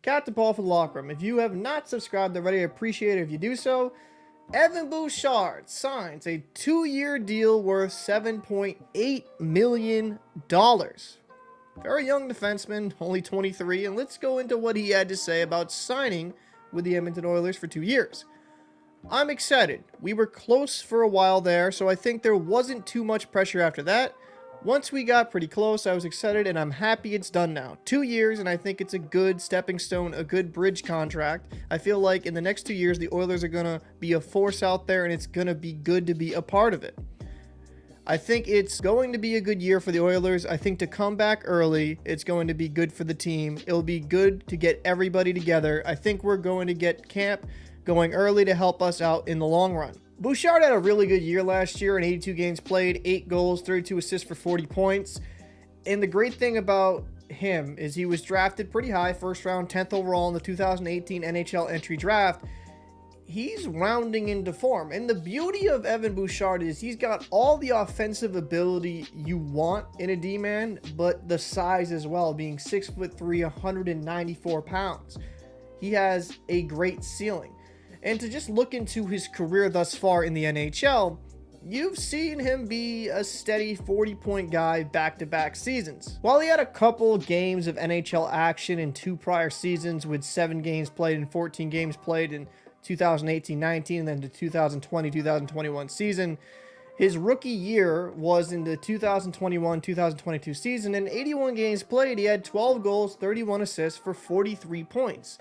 Captain Paul for the Locker Room. If you have not subscribed already, I appreciate it if you do so. Evan Bouchard signs a 2-year deal worth $7.8 million. Very young defenseman, only 23, and let's go into what he had to say about signing with the Edmonton Oilers for 2 years. I'm excited. We were close for a while there, so I think there wasn't too much pressure after that. Once we got pretty close, I was excited, and I'm happy it's done now. 2 years, and I think it's a good stepping stone, a good bridge contract. I feel like in the next 2 years, the Oilers are going to be a force out there, and it's going to be good to be a part of it. I think it's going to be a good year for the Oilers. I think to come back early, it's going to be good for the team. It'll be good to get everybody together. I think we're going to get camp going early to help us out in the long run. Bouchard had a really good year last year in 82 games played, 8 goals, 32 assists for 40 points. And the great thing about him is he was drafted pretty high, first round, 10th overall in the 2018 NHL entry draft. He's rounding into form. And the beauty of Evan Bouchard is he's got all the offensive ability you want in a D-man, but the size as well, being 6'3", 194 pounds. He has a great ceiling. And to just look into his career thus far in the NHL, you've seen him be a steady 40-point guy back-to-back seasons. While he had a couple games of NHL action in 2 prior seasons with 7 games played and 14 games played in 2018-19 and then the 2020-2021 season, his rookie year was in the 2021-2022 season, and 81 games played, he had 12 goals, 31 assists for 43 points.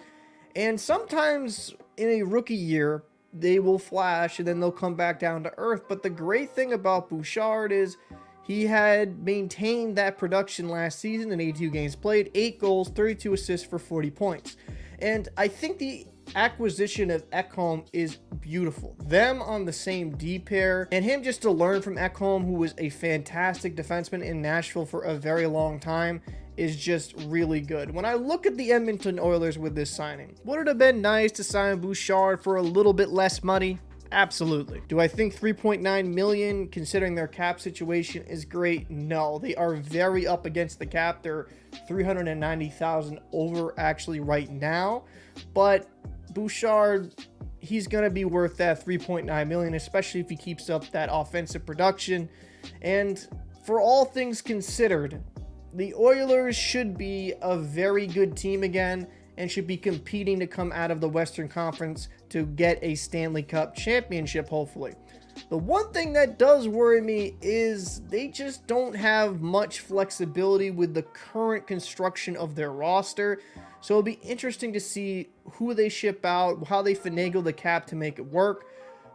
And sometimes in a rookie year, they will flash and then they'll come back down to earth. But the great thing about Bouchard is he had maintained that production last season in 82 games played, 8 goals, 32 assists for 40 points. And I think the acquisition of Ekholm is beautiful. Them on the same D pair, and him just to learn from Ekholm, who was a fantastic defenseman in Nashville for a very long time, is just really good. When I look at the Edmonton Oilers with this signing, would it have been nice to sign Bouchard for a little bit less money? Absolutely. Do I think $3.9 million, considering their cap situation, is great? No, they are very up against the cap. They're $390,000 over actually right now, but Bouchard, he's going to be worth that $3.9 million, especially if he keeps up that offensive production. And for all things considered, the Oilers should be a very good team again and should be competing to come out of the Western Conference to get a Stanley Cup championship, hopefully. The one thing that does worry me is they just don't have much flexibility with the current construction of their roster. So it'll be interesting to see who they ship out, how they finagle the cap to make it work.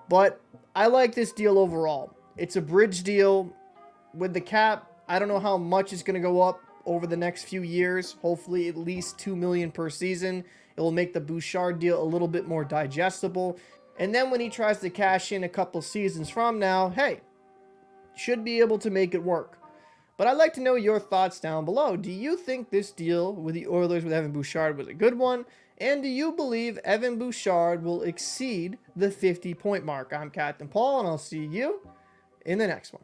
But I like this deal overall. It's a bridge deal. With the cap, I don't know how much is going to go up over the next few years. Hopefully at least $2 million per season. It will make the Bouchard deal a little bit more digestible. And then when he tries to cash in a couple seasons from now, hey, should be able to make it work. But I'd like to know your thoughts down below. Do you think this deal with the Oilers with Evan Bouchard was a good one? And do you believe Evan Bouchard will exceed the 50-point mark? I'm Captain Paul, and I'll see you in the next one.